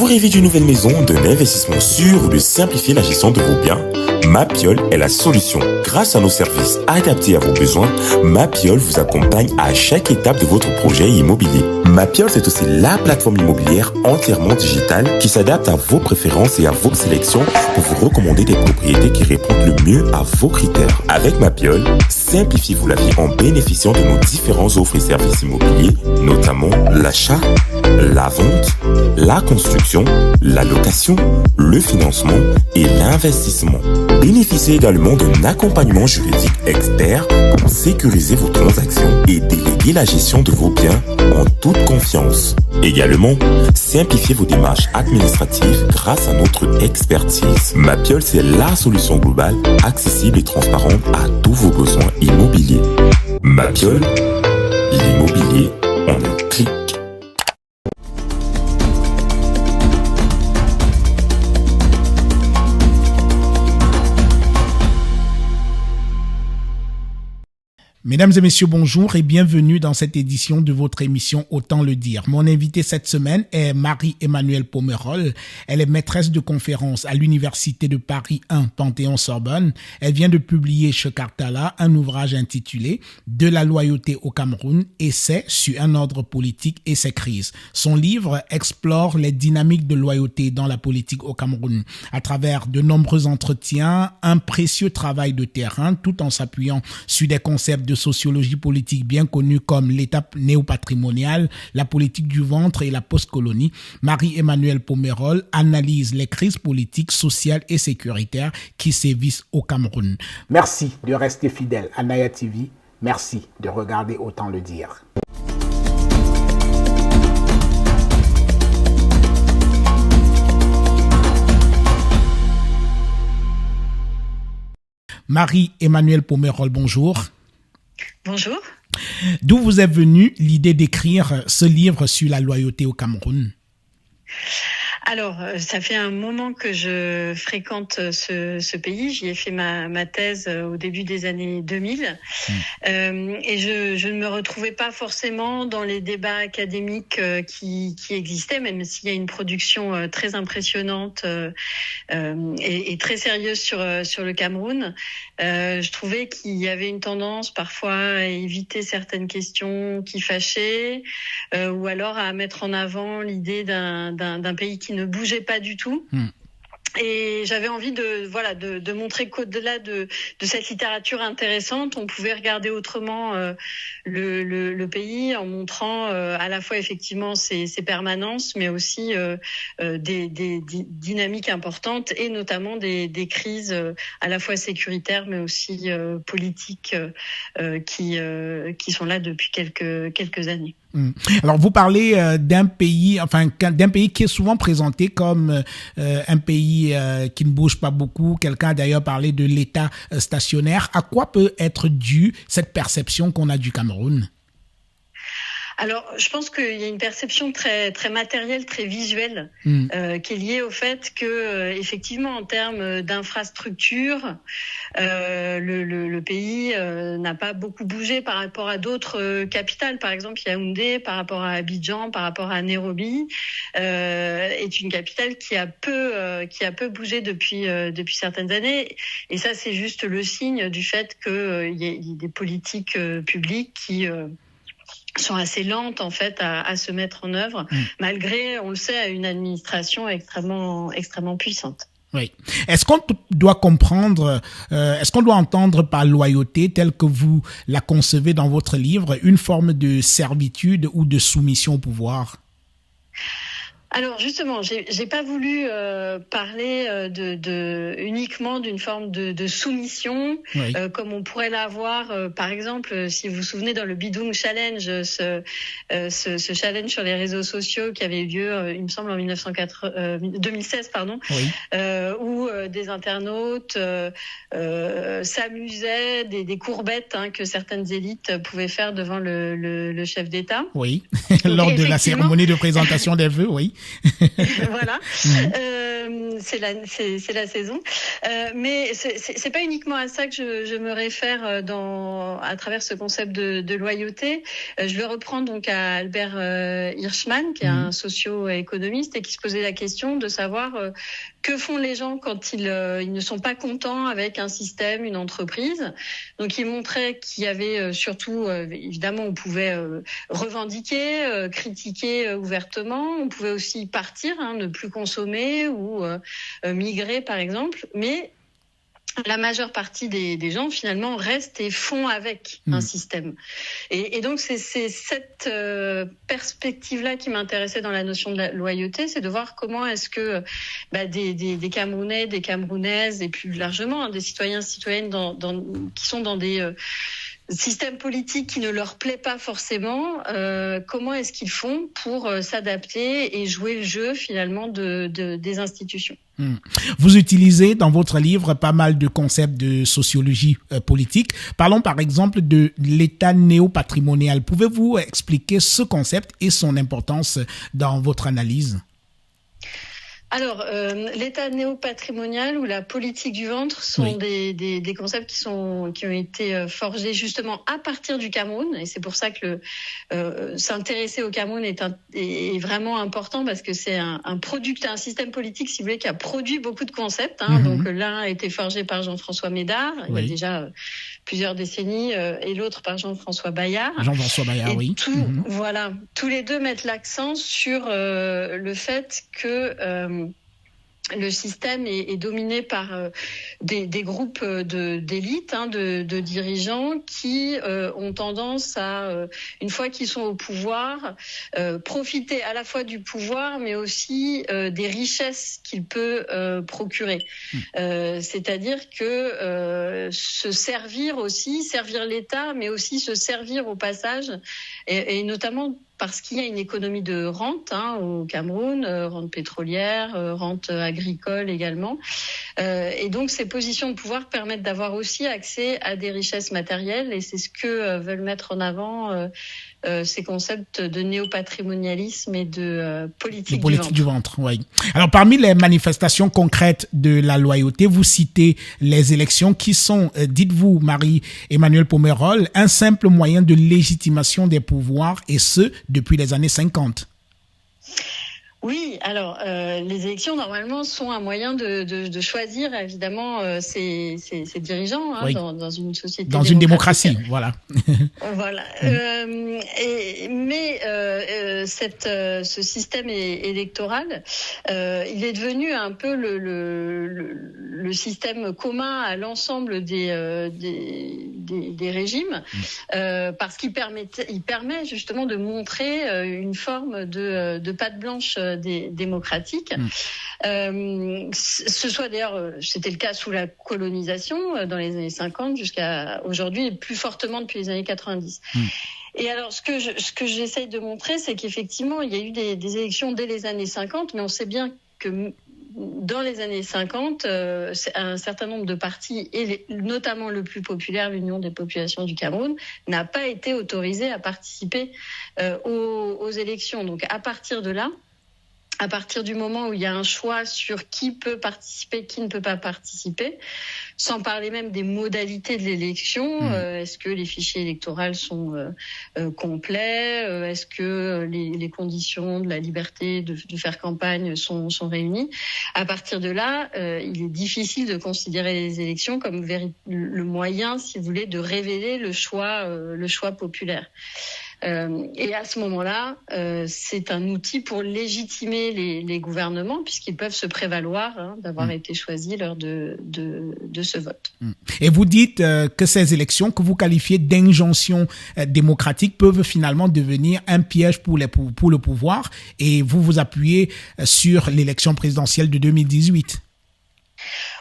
Vous rêvez d'une nouvelle maison, d'un investissement sûr ou de simplifier la gestion de vos biens? Mapiol est la solution. Grâce à nos services adaptés à vos besoins, Mapiol vous accompagne à chaque étape de votre projet immobilier. Mapiol, c'est aussi la plateforme immobilière entièrement digitale qui s'adapte à vos préférences et à vos sélections pour vous recommander des propriétés qui répondent le mieux à vos critères. Avec Mapiol, simplifiez-vous la vie en bénéficiant de nos différents offres et services immobiliers, notamment l'achat, la vente, la construction, la location, le financement et l'investissement. Bénéficiez également d'un accompagnement juridique expert pour sécuriser vos transactions et déléguer la gestion de vos biens en toute confiance. Également, simplifiez vos démarches administratives grâce à notre expertise. Mapiol, c'est la solution globale, accessible et transparente à tous vos besoins immobiliers. Mapiol, l'immobilier en un clic. Mesdames et messieurs, bonjour et bienvenue dans cette édition de votre émission Autant le dire. Mon invitée cette semaine est Marie-Emmanuelle Pomerol. Elle est maîtresse de conférences à l'Université de Paris 1 Panthéon-Sorbonne. Elle vient de publier chez Cartala un ouvrage intitulé « De la loyauté au Cameroun, essai sur un ordre politique et ses crises ». Son livre explore les dynamiques de loyauté dans la politique au Cameroun à travers de nombreux entretiens, un précieux travail de terrain tout en s'appuyant sur des concepts de sociologie politique bien connue comme l'étape néopatrimoniale, la politique du ventre et la post-colonie. Marie-Emmanuelle Pomerol analyse les crises politiques, sociales et sécuritaires qui sévissent au Cameroun. Merci de rester fidèle à Naya TV. Merci de regarder Autant le dire. Marie-Emmanuelle Pomerol, bonjour. Bonjour. D'où vous est venue l'idée d'écrire ce livre sur la loyauté au Cameroun? Alors, ça fait un moment que je fréquente ce pays. J'y ai fait ma thèse au début des années 2000. Et je ne me retrouvais pas forcément dans les débats académiques qui existaient, même s'il y a une production très impressionnante et très sérieuse sur le Cameroun. Je trouvais qu'il y avait une tendance parfois à éviter certaines questions qui fâchaient ou alors à mettre en avant l'idée d'un pays qui ne bougeait pas du tout. Et j'avais envie de montrer qu'au-delà de cette littérature intéressante, on pouvait regarder autrement le pays en montrant à la fois effectivement ses permanences, mais aussi des dynamiques importantes et notamment des crises à la fois sécuritaires, mais aussi politiques qui sont là depuis quelques années. Alors vous parlez d'un pays qui est souvent présenté comme un pays qui ne bouge pas beaucoup. Quelqu'un a d'ailleurs parlé de l'État stationnaire. À quoi peut être due cette perception qu'on a du Cameroun? Alors, je pense qu'il y a une perception très très matérielle, très visuelle, qui est liée au fait que, effectivement, en termes d'infrastructures, le pays n'a pas beaucoup bougé par rapport à d'autres capitales. Par exemple, Yaoundé, par rapport à Abidjan, par rapport à Nairobi, est une capitale qui a peu bougé depuis certaines années. Et ça, c'est juste le signe du fait qu'il y a des politiques publiques qui sont assez lentes en fait à se mettre en œuvre, malgré, on le sait, une administration extrêmement puissante. Oui. Est-ce qu'on doit entendre par loyauté, telle que vous la concevez dans votre livre, une forme de servitude ou de soumission au pouvoir? Alors justement, j'ai pas voulu parler uniquement d'une forme de soumission, oui. Comme on pourrait l'avoir, par exemple, si vous vous souvenez dans le Bidung Challenge, ce challenge sur les réseaux sociaux qui avait eu lieu, il me semble, en 2016, oui. Où des internautes s'amusaient des courbettes que certaines élites pouvaient faire devant le chef d'État. Oui, lors de la cérémonie de présentation des vœux, oui. Voilà, c'est la saison. Mais c'est pas uniquement à ça que je me réfère à travers ce concept de loyauté. Je le reprends donc à Albert Hirschman, qui est un socio-économiste et qui se posait la question de savoir que font les gens quand ils ne sont pas contents avec un système, une entreprise. Donc il montrait qu'il y avait surtout, évidemment, on pouvait revendiquer, critiquer ouvertement, on pouvait aussi partir, ne plus consommer ou migrer par exemple, mais la majeure partie des gens finalement restent et font avec un système. Et donc c'est cette perspective-là qui m'intéressait dans la notion de la loyauté, c'est de voir comment est-ce que des Camerounais, des Camerounaises et plus largement des citoyens, citoyennes qui sont dans des système politique qui ne leur plaît pas forcément, comment est-ce qu'ils font pour s'adapter et jouer le jeu finalement des institutions. Vous utilisez dans votre livre pas mal de concepts de sociologie politique. Parlons par exemple de l'État néopatrimonial. Pouvez-vous expliquer ce concept et son importance dans votre analyse ? Alors, l'État néopatrimonial ou la politique du ventre sont des concepts qui ont été forgés justement à partir du Cameroun, et c'est pour ça que s'intéresser au Cameroun est vraiment important, parce que c'est un système politique, si vous voulez, qui a produit beaucoup de concepts. Donc l'un a été forgé par Jean-François Médard, il y a déjà plusieurs décennies, et l'autre par Jean-François Bayard. Jean-François Bayard, oui. Voilà, tous les deux mettent l'accent sur le fait que le système est dominé par des groupes d'élite, de dirigeants qui ont tendance à, une fois qu'ils sont au pouvoir, profiter à la fois du pouvoir, mais aussi des richesses qu'il peut procurer. C'est-à-dire que servir l'État, mais aussi se servir au passage, et notamment parce qu'il y a une économie de rente au Cameroun, rente pétrolière, rente agricole également. Et donc, ces positions de pouvoir permettent d'avoir aussi accès à des richesses matérielles, et c'est ce que veulent mettre en avant ces concepts de néopatrimonialisme et de politique du ventre. Oui. Alors, parmi les manifestations concrètes de la loyauté, vous citez les élections qui sont, dites-vous, Marie-Emmanuelle Pomerol, un simple moyen de légitimation des pouvoirs, et ce, depuis les années 50. Oui, alors les élections normalement sont un moyen de choisir évidemment ses dirigeants dans une société, dans une démocratie, voilà. Voilà. Mais ce système électoral, il est devenu un peu le système commun à l'ensemble des régimes, parce qu'il permet justement de montrer une forme de patte blanche démocratique. Ce soit d'ailleurs, c'était le cas sous la colonisation dans les années 50 jusqu'à aujourd'hui, et plus fortement depuis les années 90. Et alors, ce que j'essaye de montrer, c'est qu'effectivement, il y a eu des élections dès les années 50, mais on sait bien que dans les années 50, un certain nombre de partis, et notamment le plus populaire, l'Union des populations du Cameroun, n'a pas été autorisé à participer aux élections. Donc, à partir de là, à partir du moment où il y a un choix sur qui peut participer, qui ne peut pas participer, sans parler même des modalités de l'élection, est-ce que les fichiers électoraux sont complets, est-ce que les conditions de la liberté de faire campagne sont réunies. À partir de là, il est difficile de considérer les élections comme le moyen, si vous voulez, de révéler le choix populaire. Et à ce moment-là, c'est un outil pour légitimer les gouvernements, puisqu'ils peuvent se prévaloir d'avoir été choisis lors de ce vote. Et vous dites que ces élections que vous qualifiez d'injonction démocratique peuvent finalement devenir un piège pour le pouvoir, et vous vous appuyez sur l'élection présidentielle de 2018.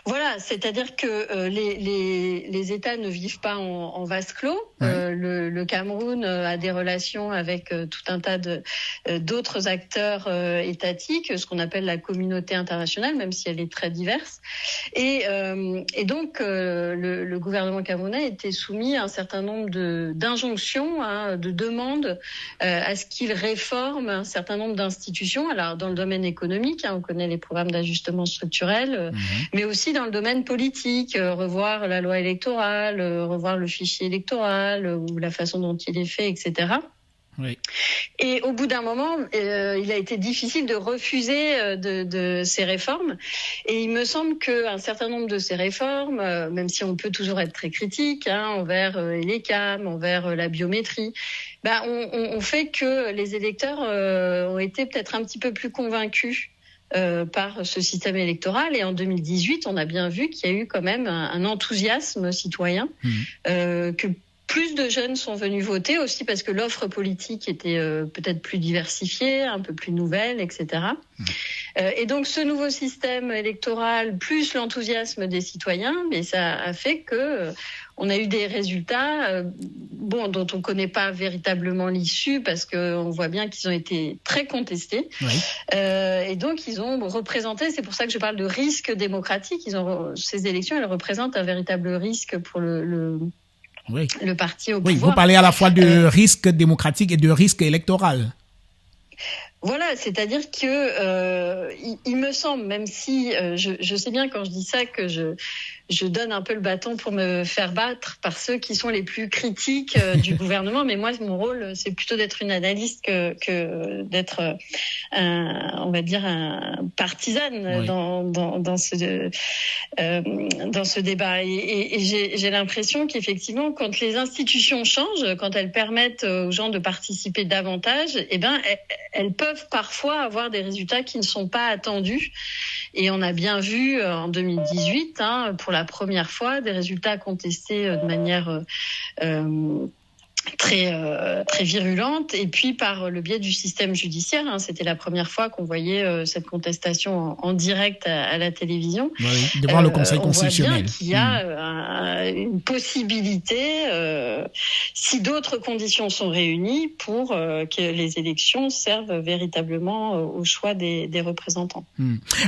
Voilà, c'est-à-dire que les États ne vivent pas en vase clos. Le Cameroun a des relations avec tout un tas d'autres acteurs étatiques, ce qu'on appelle la communauté internationale, même si elle est très diverse. Et donc, le gouvernement camerounais était soumis à un certain nombre d'injonctions, de demandes à ce qu'il réforme un certain nombre d'institutions. Alors, dans le domaine économique, on connaît les programmes d'ajustement structurel, mais aussi dans le domaine politique, revoir la loi électorale, revoir le fichier électoral ou la façon dont il est fait, etc. Oui. Et au bout d'un moment, il a été difficile de refuser de ces réformes. Et il me semble qu'un certain nombre de ces réformes, même si on peut toujours être très critique envers les CAM, envers la biométrie, on fait que les électeurs ont été peut-être un petit peu plus convaincus par ce système électoral. Et en 2018, on a bien vu qu'il y a eu quand même un enthousiasme citoyen, que plus de jeunes sont venus voter aussi parce que l'offre politique était peut-être plus diversifiée, un peu plus nouvelle, etc. Et donc ce nouveau système électoral plus l'enthousiasme des citoyens, mais ça a fait que on a eu des résultats dont on ne connaît pas véritablement l'issue parce qu'on voit bien qu'ils ont été très contestés. Oui. Et donc ils ont représenté, c'est pour ça que je parle de risque démocratique, ces élections, elles représentent un véritable risque pour le parti au pouvoir. Oui, vous parlez à la fois de risque démocratique et de risque électoral. Voilà, c'est-à-dire que il me semble, même si je sais bien quand je dis ça que je donne un peu le bâton pour me faire battre par ceux qui sont les plus critiques du gouvernement, mais moi mon rôle c'est plutôt d'être une analyste que d'être on va dire un partisane dans ce débat. Et j'ai l'impression qu'effectivement quand les institutions changent, quand elles permettent aux gens de participer davantage, elles peuvent parfois avoir des résultats qui ne sont pas attendus. Et on a bien vu en 2018, pour la première fois, des résultats contestés de manière très virulente, et puis par le biais du système judiciaire. C'était la première fois qu'on voyait cette contestation en direct à la télévision. Oui, devant le Conseil constitutionnel. On voit bien qu'il y a une possibilité, si d'autres conditions sont réunies, pour que les élections servent véritablement au choix des représentants.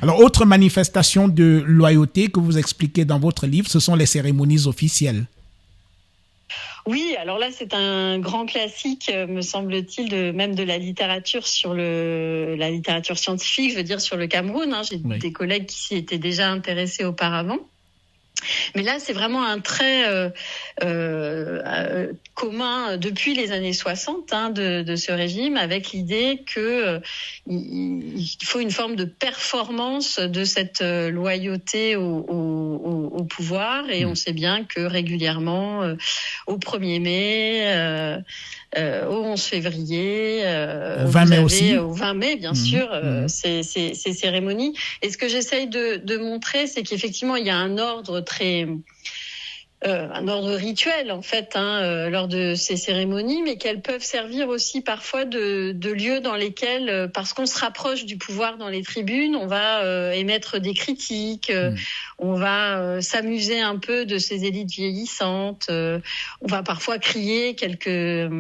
Alors, autre manifestation de loyauté que vous expliquez dans votre livre, ce sont les cérémonies officielles. Oui, alors là, c'est un grand classique, me semble-t-il, même de la littérature la littérature scientifique, je veux dire, sur le Cameroun. J'ai des collègues qui s'y étaient déjà intéressés auparavant. Mais là, c'est vraiment un trait commun depuis les années 60 de ce régime, avec l'idée que il faut une forme de performance de cette loyauté au pouvoir. Et on sait bien que régulièrement, au 1er mai, au 11 février, au 20 mai aussi. Au 20 mai, bien sûr, ces cérémonies. Et ce que j'essaye de montrer, c'est qu'effectivement, il y a un ordre un ordre rituel en fait lors de ces cérémonies, mais qu'elles peuvent servir aussi parfois de lieux dans lesquels, parce qu'on se rapproche du pouvoir dans les tribunes, on va émettre des critiques, on va s'amuser un peu de ces élites vieillissantes, on va parfois crier quelques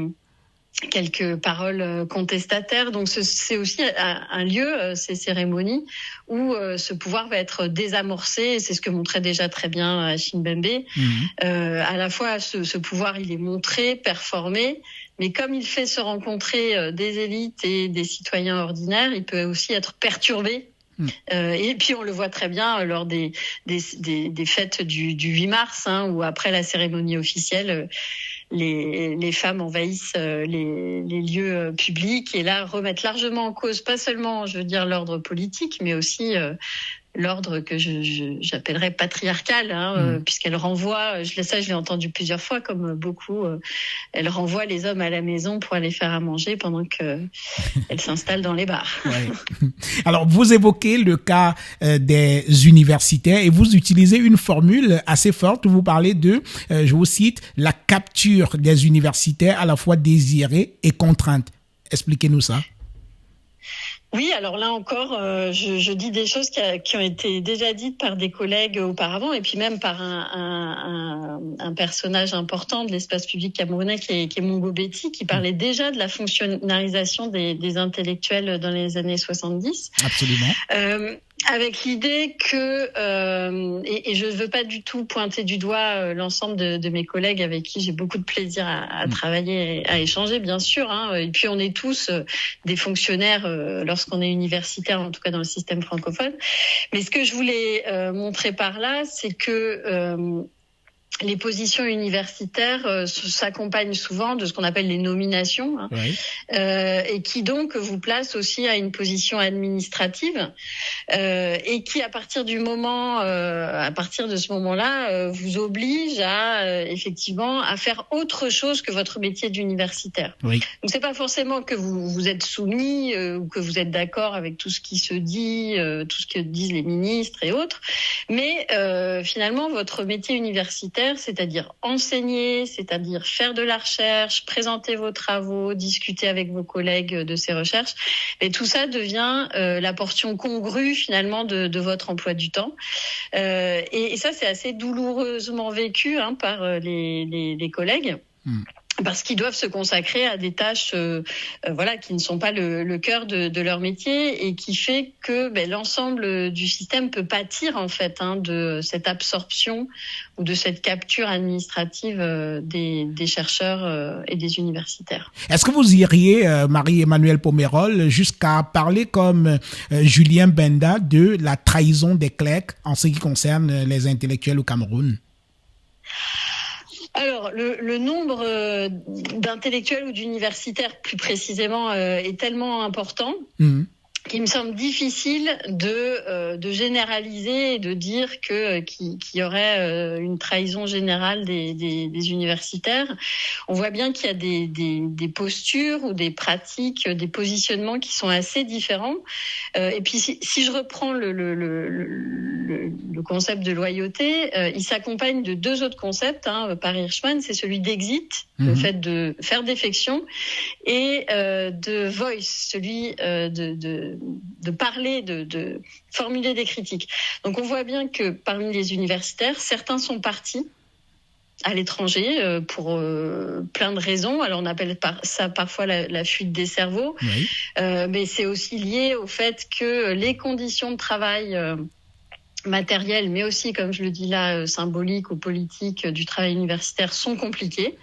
paroles contestataires. Donc c'est aussi un lieu, ces cérémonies, où ce pouvoir va être désamorcé. Et c'est ce que montrait déjà très bien Achille Mbembe. À la fois, ce pouvoir, il est montré, performé, mais comme il fait se rencontrer des élites et des citoyens ordinaires, il peut aussi être perturbé. Et puis on le voit très bien lors des fêtes du 8 mars, où après la cérémonie officielle, les femmes envahissent les lieux publics et là remettent largement en cause pas seulement, je veux dire, l'ordre politique, mais aussi l'ordre que j'appellerais patriarcal, puisqu'elle renvoie, je l'ai entendu plusieurs fois, comme beaucoup, elle renvoie les hommes à la maison pour aller faire à manger pendant qu'elle s'installe dans les bars. Ouais. Alors, vous évoquez le cas des universitaires et vous utilisez une formule assez forte où vous parlez de, je vous cite, la capture des universitaires à la fois désirée et contrainte. Expliquez-nous ça. Oui, alors là encore, je dis des choses qui ont été déjà dites par des collègues auparavant, et puis même par un personnage important de l'espace public camerounais qui est Mongo Betty, qui parlait déjà de la fonctionnalisation des intellectuels dans les années 70. Absolument. Avec l'idée que, et je ne veux pas du tout pointer du doigt l'ensemble de mes collègues avec qui j'ai beaucoup de plaisir à travailler, à échanger, bien sûr. Et puis on est tous des fonctionnaires lorsqu'on est universitaire, en tout cas dans le système francophone. Mais ce que je voulais montrer par là, c'est que les positions universitaires s'accompagnent souvent de ce qu'on appelle les nominations, oui. Et qui donc vous place aussi à une position administrative, et qui à partir de ce moment-là, vous oblige à effectivement à faire autre chose que votre métier d'universitaire. Oui. Donc c'est pas forcément que vous êtes soumis ou que vous êtes d'accord avec tout ce qui se dit, tout ce que disent les ministres et autres, mais finalement votre métier universitaire, c'est-à-dire enseigner, c'est-à-dire faire de la recherche, présenter vos travaux, discuter avec vos collègues de ces recherches, et tout ça devient la portion congrue finalement de votre emploi du temps. Et ça, c'est assez douloureusement vécu par les collègues. Parce qu'ils doivent se consacrer à des tâches qui ne sont pas le cœur de leur métier, et qui fait que l'ensemble du système peut pâtir en fait de cette absorption ou de cette capture administrative des chercheurs et des universitaires. Est-ce que vous iriez, Marie-Emmanuelle Pomerol, jusqu'à parler comme Julien Benda de la trahison des clercs en ce qui concerne les intellectuels au Cameroun? Alors, le nombre d'intellectuels ou d'universitaires, plus précisément, est tellement important qu'il me semble difficile de généraliser et de dire qu'il y aurait une trahison générale des universitaires. On voit bien qu'il y a des postures ou des pratiques, des positionnements qui sont assez différents. Et puis si je reprends le concept de loyauté, il s'accompagne de deux autres concepts par Hirschman, c'est celui d'exit, le fait de faire défection, et de voice, celui de parler, de formuler des critiques. Donc on voit bien que parmi les universitaires, certains sont partis à l'étranger pour plein de raisons. Alors on appelle ça parfois la fuite des cerveaux, oui. Mais c'est aussi lié au fait que les conditions de travail matérielles, mais aussi, comme je le dis là, symboliques ou politiques du travail universitaire sont compliquées.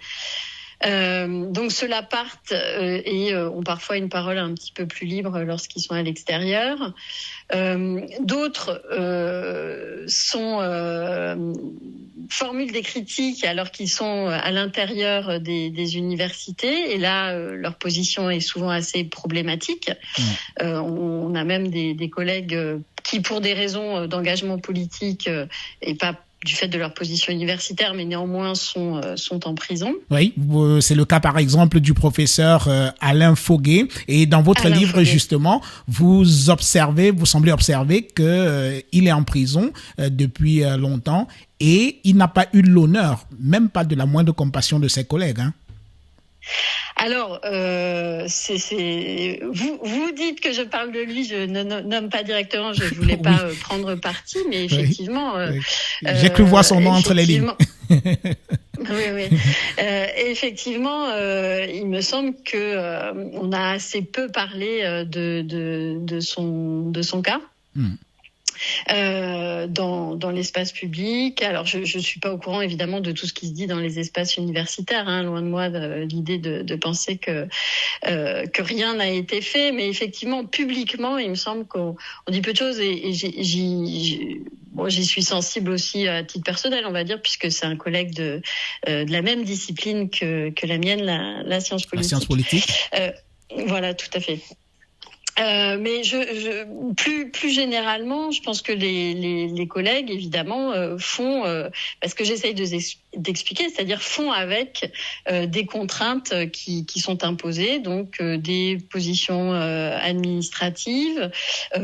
Donc ceux-là partent et ont parfois une parole un petit peu plus libre lorsqu'ils sont à l'extérieur. D'autres formulent des critiques alors qu'ils sont à l'intérieur des universités, et là leur position est souvent assez problématique. On a même des collègues qui, pour des raisons d'engagement politique et pas du fait de leur position universitaire, mais néanmoins sont en prison. Oui, c'est le cas par exemple du professeur Alain Foguet. Et dans votre livre, justement, vous semblez observer qu'il est en prison depuis longtemps, et il n'a pas eu l'honneur, même pas de la moindre compassion de ses collègues. Alors, vous dites que je parle de lui, je ne nomme pas directement, je ne voulais pas prendre parti, mais effectivement... Oui. J'ai cru voir son nom entre les lignes. Oui. Effectivement, il me semble que on a assez peu parlé de son cas. Dans l'espace public. Alors je suis pas au courant évidemment de tout ce qui se dit dans les espaces universitaires, loin de moi l'idée de penser que rien n'a été fait, mais effectivement publiquement il me semble qu'on dit peu de choses, et j'y suis sensible aussi à titre personnel, on va dire, puisque c'est un collègue de la même discipline que la mienne, la science politique. La science politique. Voilà, tout à fait. Mais plus généralement, je pense que les collègues évidemment font, parce que j'essaye d'expliquer, c'est-à-dire font avec des contraintes qui sont imposées, donc des positions administratives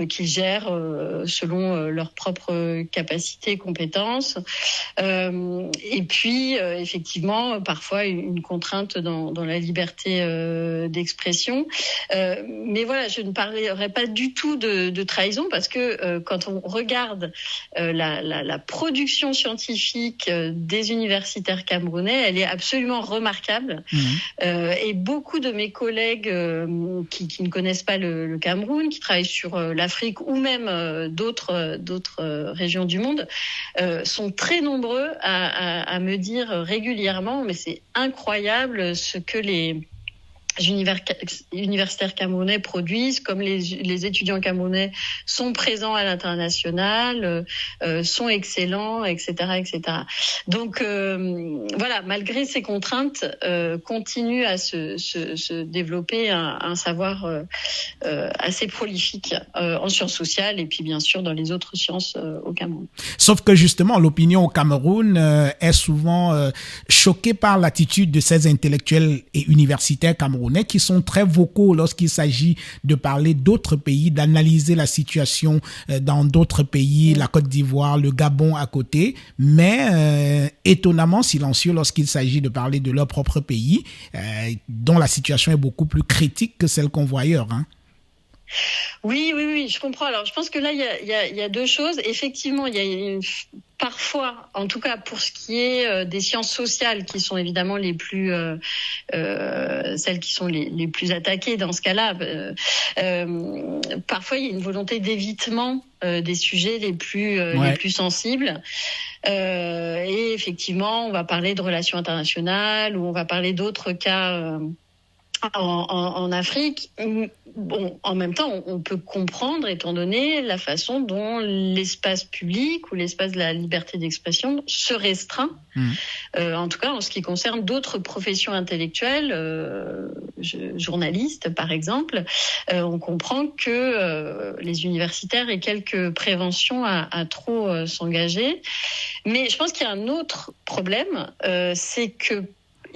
qu'ils gèrent selon leurs propres capacités, compétences, et puis effectivement parfois une contrainte dans la liberté d'expression. Mais voilà, je ne parlerai pas du tout de trahison parce que quand on regarde la production scientifique des universitaires camerounais, elle est absolument remarquable. Et beaucoup de mes collègues qui ne connaissent pas le Cameroun, qui travaillent sur l'Afrique ou même d'autres régions du monde, sont très nombreux à me dire régulièrement, mais c'est incroyable ce que les universitaires camerounais produisent, comme les étudiants camerounais sont présents à l'international, sont excellents, etc., etc. Donc voilà, malgré ces contraintes, continue à se développer un savoir assez prolifique en sciences sociales et puis bien sûr dans les autres sciences au Cameroun. Sauf que justement, l'opinion au Cameroun est souvent choquée par l'attitude de ces intellectuels et universitaires camerounais qui sont très vocaux lorsqu'il s'agit de parler d'autres pays, d'analyser la situation dans d'autres pays, la Côte d'Ivoire, le Gabon à côté, mais étonnamment silencieux lorsqu'il s'agit de parler de leur propre pays, dont la situation est beaucoup plus critique que celle qu'on voit ailleurs, hein. Oui, je comprends. Alors, je pense que là, il y a deux choses. Effectivement, il y a parfois, en tout cas pour ce qui est des sciences sociales, qui sont évidemment les plus celles qui sont les plus attaquées dans ce cas-là. Parfois, il y a une volonté d'évitement des sujets les plus sensibles. Et effectivement, on va parler de relations internationales ou on va parler d'autres cas. En Afrique, bon, en même temps, on peut comprendre, étant donné la façon dont l'espace public ou l'espace de la liberté d'expression se restreint, en tout cas en ce qui concerne d'autres professions intellectuelles, journalistes par exemple, on comprend que les universitaires aient quelques préventions à trop s'engager. Mais je pense qu'il y a un autre problème, c'est que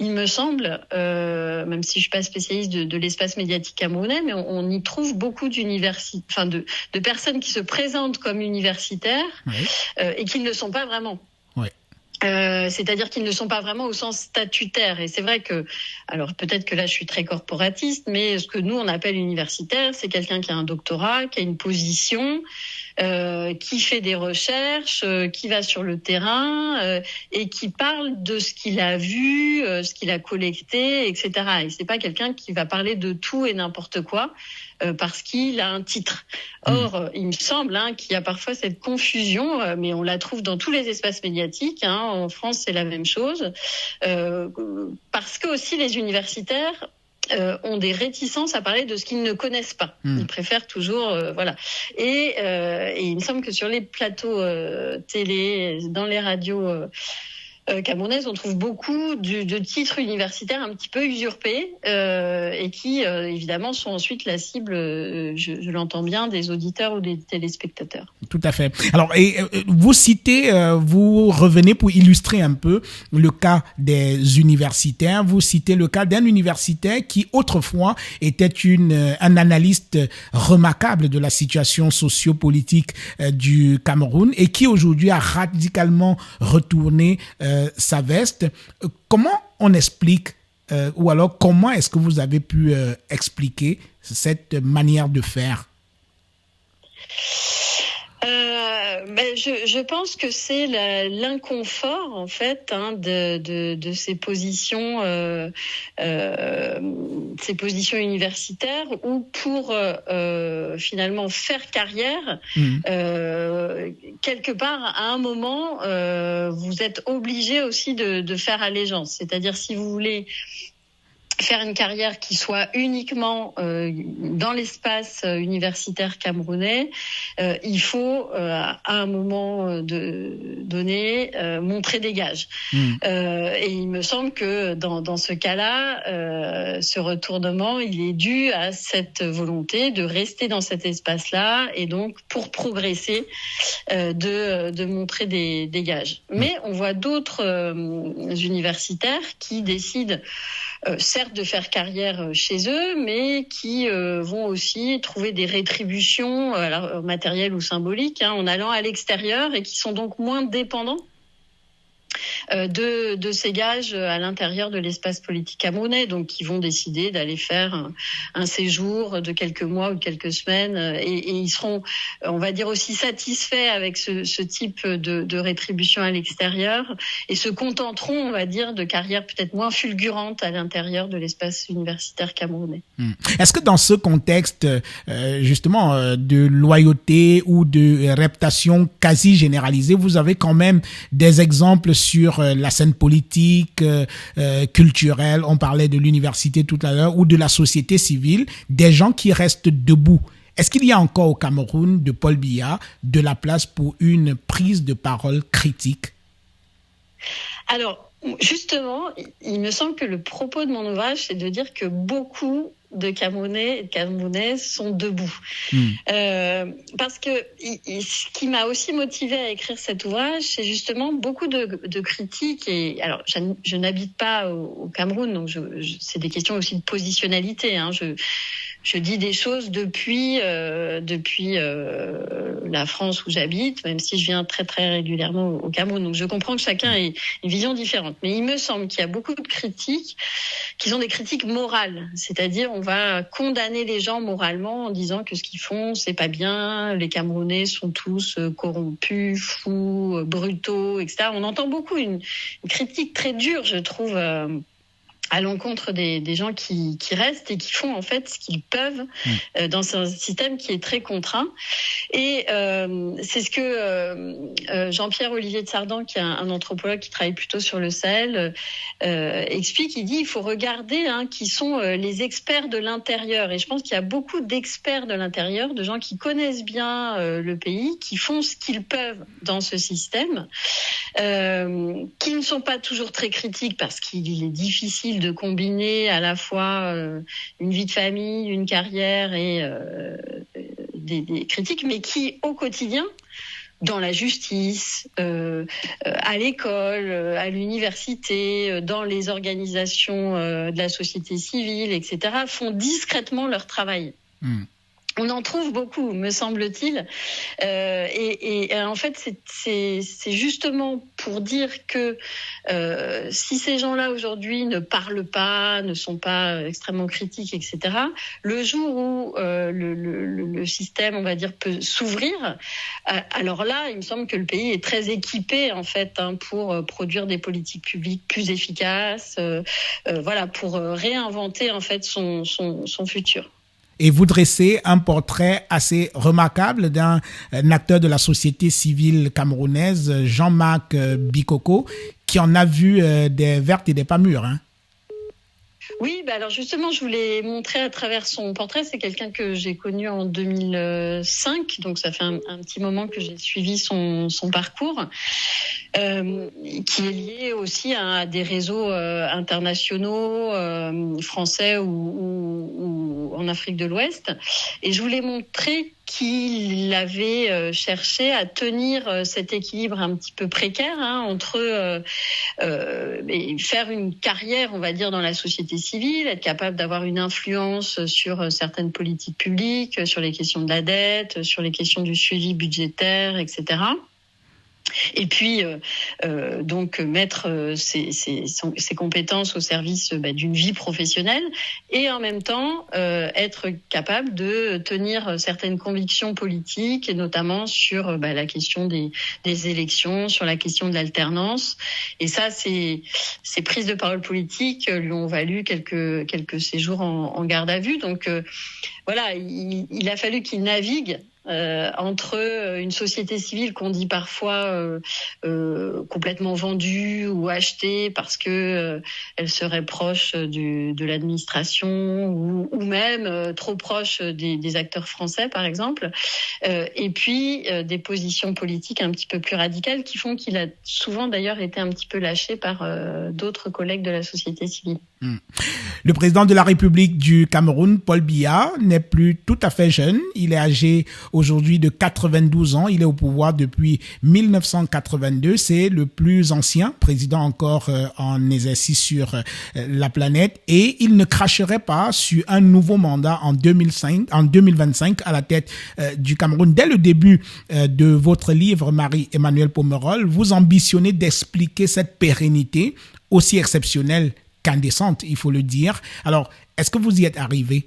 il me semble, même si je suis pas spécialiste de l'espace médiatique camerounais, mais on y trouve beaucoup de personnes qui se présentent comme universitaires et qui ne le sont pas vraiment. C'est-à-dire qu'ils ne sont pas vraiment au sens statutaire. Et c'est vrai que, alors peut-être que là je suis très corporatiste, mais ce que nous on appelle universitaire, c'est quelqu'un qui a un doctorat, qui a une position, qui fait des recherches, qui va sur le terrain et qui parle de ce qu'il a vu, ce qu'il a collecté, etc. Et c'est pas quelqu'un qui va parler de tout et n'importe quoi parce qu'il a un titre. Or, il me semble qu'il y a parfois cette confusion, mais on la trouve dans tous les espaces médiatiques. En France, c'est la même chose, parce que aussi les universitaires ont des réticences à parler de ce qu'ils ne connaissent pas. Ils préfèrent toujours, voilà. Et il me semble que sur les plateaux télé, dans les radios camerounaises, on trouve beaucoup de titres universitaires un petit peu usurpés et qui, évidemment, sont ensuite la cible, je l'entends bien, des auditeurs ou des téléspectateurs. Tout à fait. Alors, vous revenez pour illustrer un peu le cas des universitaires. Vous citez le cas d'un universitaire qui, autrefois, était un analyste remarquable de la situation socio-politique du Cameroun et qui, aujourd'hui, a radicalement retourné sa veste. Comment on explique ou alors comment est-ce que vous avez pu expliquer cette manière de faire? Je pense que c'est l'inconfort en fait de ces positions universitaires où pour finalement faire carrière quelque part à un moment vous êtes obligé aussi de faire allégeance, c'est-à-dire si vous voulez faire une carrière qui soit uniquement dans l'espace universitaire camerounais, il faut à un moment donné montrer des gages. Et il me semble que dans ce cas-là, ce retournement, il est dû à cette volonté de rester dans cet espace-là et donc pour progresser, de montrer des gages. Mais on voit d'autres universitaires qui décident certes de faire carrière chez eux, mais qui vont aussi trouver des rétributions matérielles ou symboliques en allant à l'extérieur et qui sont donc moins dépendants de ces gages à l'intérieur de l'espace politique camerounais, donc qui vont décider d'aller faire un séjour de quelques mois ou quelques semaines et ils seront, on va dire, aussi satisfaits avec ce type de rétribution à l'extérieur et se contenteront, on va dire, de carrières peut-être moins fulgurantes à l'intérieur de l'espace universitaire camerounais. Est-ce que dans ce contexte justement de loyauté ou de réputation quasi généralisée, vous avez quand même des exemples sur la scène politique, culturelle, on parlait de l'université tout à l'heure, ou de la société civile, des gens qui restent debout? Est-ce qu'il y a encore au Cameroun, de Paul Biya, de la place pour une prise de parole critique? Alors, justement, il me semble que le propos de mon ouvrage, c'est de dire que beaucoup de Camerounais et de Camerounaises sont debout. Parce que ce qui m'a aussi motivée à écrire cet ouvrage, c'est justement beaucoup de critiques. Et alors, je n'habite pas au Cameroun, donc c'est des questions aussi de positionnalité. Je dis des choses depuis la France où j'habite, même si je viens très très régulièrement au Cameroun. Donc je comprends que chacun ait une vision différente. Mais il me semble qu'il y a beaucoup de critiques qui sont des critiques morales. C'est-à-dire on va condamner les gens moralement en disant que ce qu'ils font, c'est pas bien, les Camerounais sont tous corrompus, fous, brutaux, etc. On entend beaucoup une critique très dure, je trouve, à l'encontre des gens qui restent et qui font en fait ce qu'ils peuvent dans un système qui est très contraint. Et c'est ce que Jean-Pierre Olivier de Sardan, qui est un anthropologue qui travaille plutôt sur le Sahel, explique. Il dit il faut regarder qui sont les experts de l'intérieur. Et je pense qu'il y a beaucoup d'experts de l'intérieur, de gens qui connaissent bien le pays, qui font ce qu'ils peuvent dans ce système, qui ne sont pas toujours très critiques parce qu'il est difficile de combiner à la fois une vie de famille, une carrière et des critiques, mais qui au quotidien, dans la justice, à l'école, à l'université, dans les organisations de la société civile, etc., font discrètement leur travail. On en trouve beaucoup, me semble-t-il. Et en fait, c'est justement pour dire que si ces gens-là aujourd'hui ne parlent pas, ne sont pas extrêmement critiques, etc., le jour où le système, on va dire, peut s'ouvrir, alors là, il me semble que le pays est très équipé en fait pour produire des politiques publiques plus efficaces, pour réinventer en fait son futur. Et vous dressez un portrait assez remarquable d'un acteur de la société civile camerounaise, Jean-Marc Bikoko, qui en a vu des vertes et des pas mûres. Oui, alors justement, je voulais montrer à travers son portrait. C'est quelqu'un que j'ai connu en 2005, donc ça fait un petit moment que j'ai suivi son parcours, qui est lié aussi à des réseaux internationaux, français ou en Afrique de l'Ouest. Et je voulais montrer qu'il avait cherché à tenir cet équilibre un petit peu précaire entre faire une carrière, on va dire, dans la société civile, être capable d'avoir une influence sur certaines politiques publiques, sur les questions de la dette, sur les questions du suivi budgétaire, etc. Et puis, donc, mettre ses compétences au service d'une vie professionnelle et en même temps être capable de tenir certaines convictions politiques, et notamment sur la question des élections, sur la question de l'alternance. Et ça, ces prises de parole politiques lui ont valu quelques séjours en garde à vue. Donc, voilà, il a fallu qu'il navigue entre une société civile qu'on dit parfois complètement vendue ou achetée parce que elle serait proche de l'administration ou même trop proche des acteurs français, par exemple, et puis des positions politiques un petit peu plus radicales qui font qu'il a souvent d'ailleurs été un petit peu lâché par d'autres collègues de la société civile. Le président de la République du Cameroun, Paul Biya, n'est plus tout à fait jeune. Il est âgé aujourd'hui de 92 ans. Il est au pouvoir depuis 1982. C'est le plus ancien président encore en exercice sur la planète. Et il ne cracherait pas sur un nouveau mandat en 2025 à la tête du Cameroun. Dès le début de votre livre, Marie-Emmanuelle Pomerol, vous ambitionnez d'expliquer cette pérennité aussi exceptionnelle qu'indécente, il faut le dire. Alors, est-ce que vous y êtes arrivé?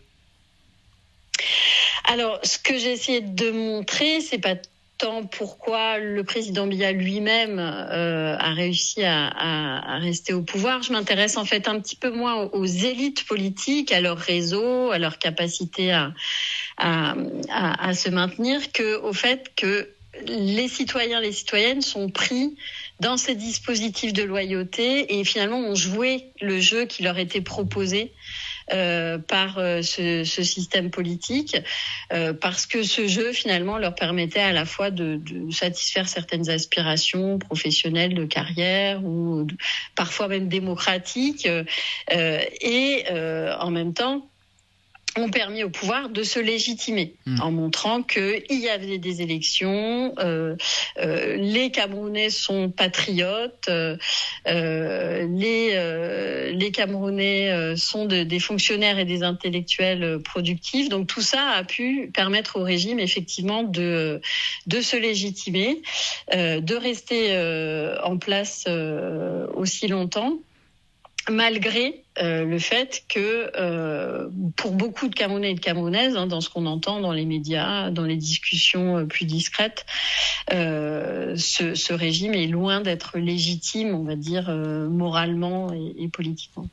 Alors, ce que j'ai essayé de montrer, c'est pas tant pourquoi le président Biya lui-même a réussi à rester au pouvoir. Je m'intéresse en fait un petit peu moins aux élites politiques, à leur réseau, à leur capacité à se maintenir, qu'au fait que les citoyens, les citoyennes sont pris dans ces dispositifs de loyauté et finalement ont joué le jeu qui leur était proposé par ce système politique, parce que ce jeu finalement leur permettait à la fois de satisfaire certaines aspirations professionnelles, de carrière ou parfois même démocratiques, et en même temps ont permis au pouvoir de se légitimer en montrant qu'il y avait des élections, les Camerounais sont patriotes, les Camerounais sont des fonctionnaires et des intellectuels productifs. Donc tout ça a pu permettre au régime effectivement de se légitimer, de rester en place aussi longtemps, malgré le fait que pour beaucoup de Camerounais et de Camerounaises, dans ce qu'on entend dans les médias, dans les discussions plus discrètes, ce régime est loin d'être légitime, on va dire, moralement et politiquement.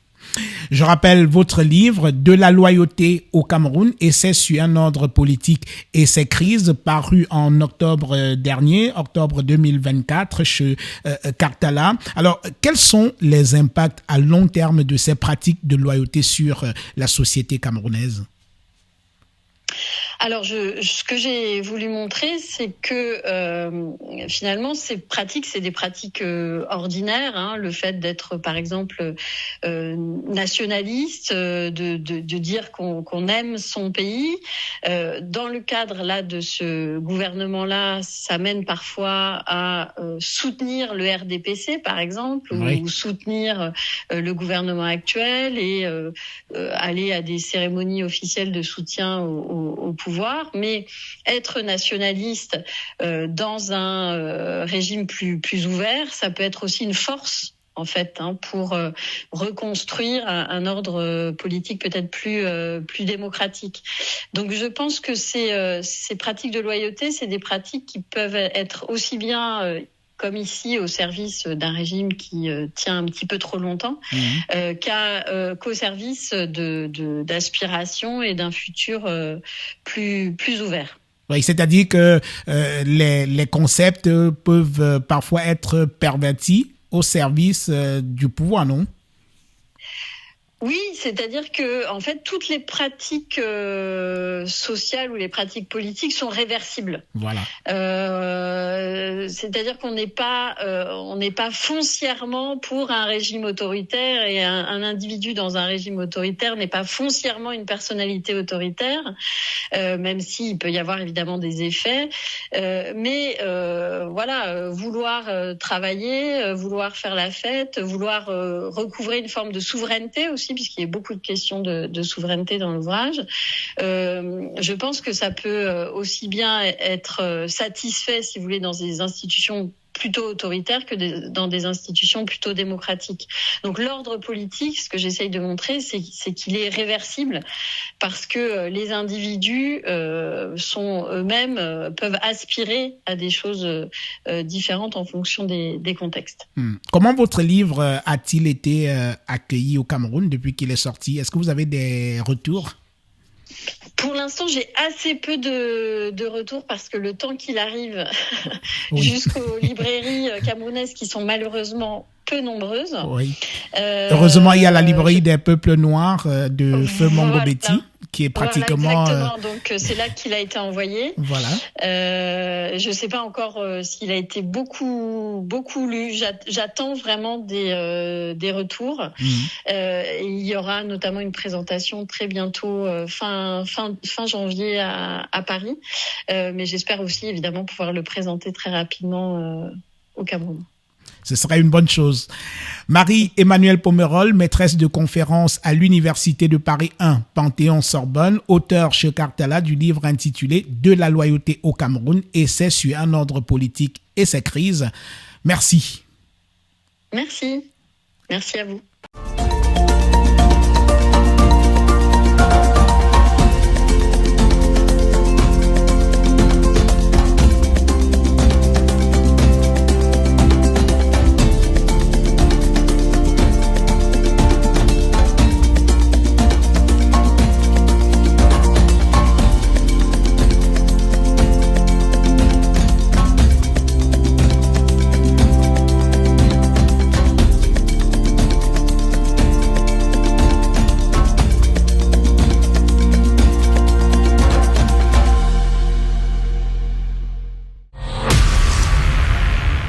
Je rappelle votre livre « De la loyauté au Cameroun, essai sur un ordre politique et ses crises » paru en octobre dernier, octobre 2024 chez Cartala. Alors, quels sont les impacts à long terme de ces pratiques de loyauté sur la société camerounaise ? Alors, ce que j'ai voulu montrer, c'est que finalement, ces pratiques, c'est des pratiques ordinaires. Le fait d'être, par exemple, nationaliste, de dire qu'on aime son pays. Dans le cadre là de ce gouvernement-là, ça mène parfois à soutenir le RDPC, par exemple, oui, ou soutenir le gouvernement actuel et aller à des cérémonies officielles de soutien au pouvoir. Mais être nationaliste dans un régime plus ouvert, ça peut être aussi une force en fait, pour reconstruire un ordre politique peut-être plus démocratique. Donc je pense que ces pratiques de loyauté, c'est des pratiques qui peuvent être aussi bien comme ici, au service d'un régime qui tient un petit peu trop longtemps, qu'au service d'aspirations et d'un futur plus ouvert. Oui, c'est-à-dire que les concepts peuvent parfois être pervertis au service du pouvoir, non ? Oui, c'est-à-dire que en fait toutes les pratiques sociales ou les pratiques politiques sont réversibles. Voilà. C'est-à-dire qu'on n'est pas foncièrement pour un régime autoritaire et un individu dans un régime autoritaire n'est pas foncièrement une personnalité autoritaire, même s'il peut y avoir évidemment des effets. Mais vouloir travailler, vouloir faire la fête, vouloir recouvrer une forme de souveraineté aussi, puisqu'il y a beaucoup de questions de souveraineté dans l'ouvrage. Je pense que ça peut aussi bien être satisfait, si vous voulez, dans des institutions plutôt autoritaires que dans des institutions plutôt démocratiques. Donc l'ordre politique, ce que j'essaye de montrer, c'est qu'il est réversible parce que les individus sont eux-mêmes, peuvent aspirer à des choses différentes en fonction des contextes. Comment votre livre a-t-il été accueilli au Cameroun depuis qu'il est sorti ? Est-ce que vous avez des retours ? Pour l'instant, j'ai assez peu de retours parce que le temps qu'il arrive Oui. jusqu'aux librairies camerounaises qui sont malheureusement peu nombreuses. Oui. Heureusement, il y a la librairie des peuples noirs de Feu Mangobeti qui est pratiquement... Voilà, exactement. Donc, c'est là qu'il a été envoyé. Voilà. Je ne sais pas encore s'il a été beaucoup lu. J'attends vraiment des retours. Il y aura notamment une présentation très bientôt, fin janvier à Paris. Mais j'espère aussi, évidemment, pouvoir le présenter très rapidement au Cameroun. Ce serait une bonne chose. Marie-Emmanuelle Pomerol, maîtresse de conférence à l'Université de Paris 1, Panthéon-Sorbonne, auteure chez Cartala du livre intitulé « De la loyauté au Cameroun, essai sur un ordre politique et ses crises ». Merci. Merci. Merci à vous.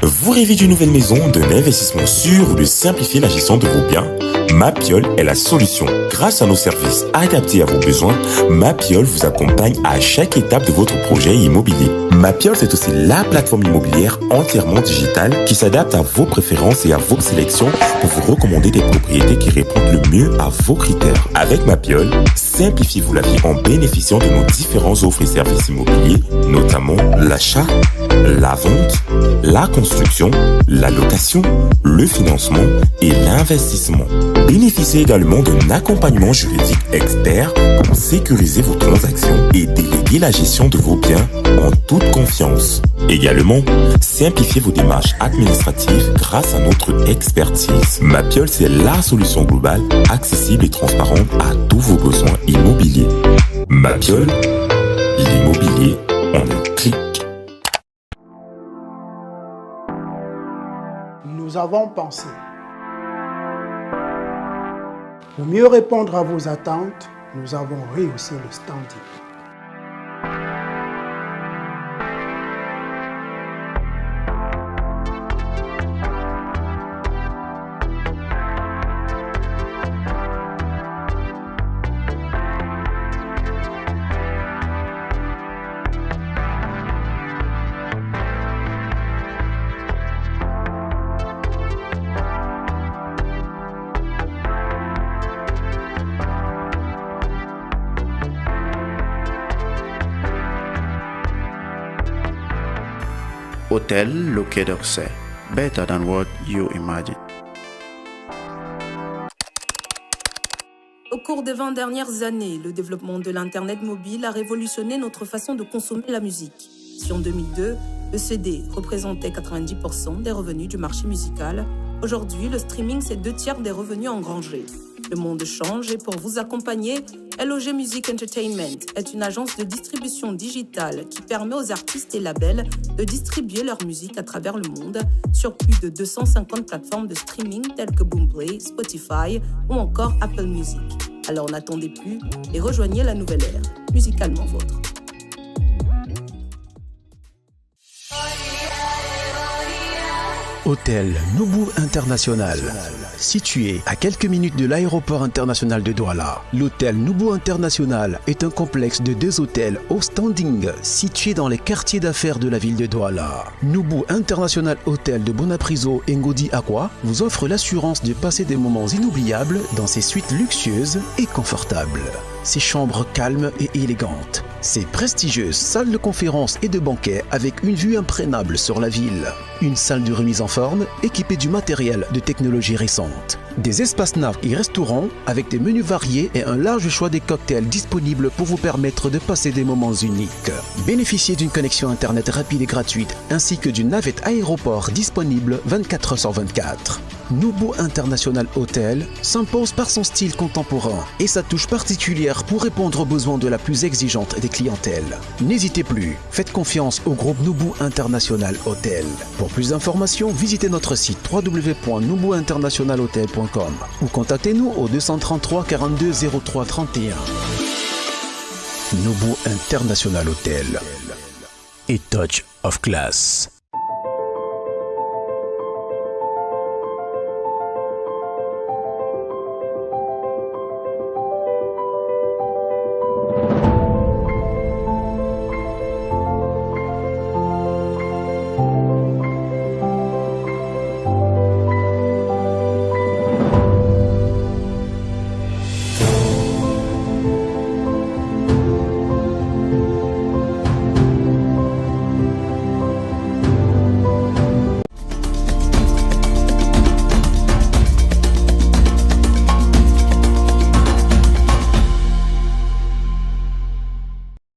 Vous rêvez d'une nouvelle maison, d'un investissement sûr ou de simplifier la gestion de vos biens? Mapiol est la solution. Grâce à nos services adaptés à vos besoins, Mapiol vous accompagne à chaque étape de votre projet immobilier. Mapiol, c'est aussi la plateforme immobilière entièrement digitale qui s'adapte à vos préférences et à vos sélections pour vous recommander des propriétés qui répondent le mieux à vos critères. Avec Mapiol, simplifiez-vous la vie en bénéficiant de nos différentes offres et services immobiliers, notamment l'achat, la vente, la construction, la location, le financement et l'investissement. Bénéficiez également d'un accompagnement juridique expert pour sécuriser vos transactions et déléguer la gestion de vos biens en toute confiance. Également, simplifiez vos démarches administratives grâce à notre expertise. Mapiol, c'est la solution globale, accessible et transparente à tous vos besoins immobiliers. Mapiol, l'immobilier en un clic. Nous avons pensé. Pour mieux répondre à vos attentes, nous avons rehaussé le standing. Hôtel Le Quai d'Orsay. Better than what you imagine. Au cours des 20 dernières années, le développement de l'Internet mobile a révolutionné notre façon de consommer la musique. Si en 2002, le CD représentait 90% des revenus du marché musical, aujourd'hui, le streaming, c'est 2/3 des revenus engrangés. Le monde change et pour vous accompagner, LOG Music Entertainment est une agence de distribution digitale qui permet aux artistes et labels de distribuer leur musique à travers le monde sur plus de 250 plateformes de streaming telles que Boomplay, Spotify ou encore Apple Music. Alors n'attendez plus et rejoignez la nouvelle ère, musicalement vôtre. Hôtel Noubou International. Situé à quelques minutes de l'aéroport international de Douala, l'hôtel Noubou International est un complexe de 2 hôtels au standing situés dans les quartiers d'affaires de la ville de Douala. Noubou International Hôtel de Bonapriso et Ngodi Aqua vous offre l'assurance de passer des moments inoubliables dans ses suites luxueuses et confortables. Ses chambres calmes et élégantes, ses prestigieuses salles de conférences et de banquets avec une vue imprenable sur la ville, une salle de remise en forme équipée du matériel de technologie récente, des espaces navs et restaurants avec des menus variés et un large choix des cocktails disponibles pour vous permettre de passer des moments uniques. Bénéficiez d'une connexion internet rapide et gratuite ainsi que d'une navette aéroport disponible 24h sur 24. Noubou International Hotel s'impose par son style contemporain et sa touche particulière pour répondre aux besoins de la plus exigeante des clientèles. N'hésitez plus, faites confiance au groupe Noubou International Hotel. Pour plus d'informations, visitez notre site www.noubouinternationalhotel.com ou contactez-nous au 233 42 03 31. Noubou International Hotel. A touch of class.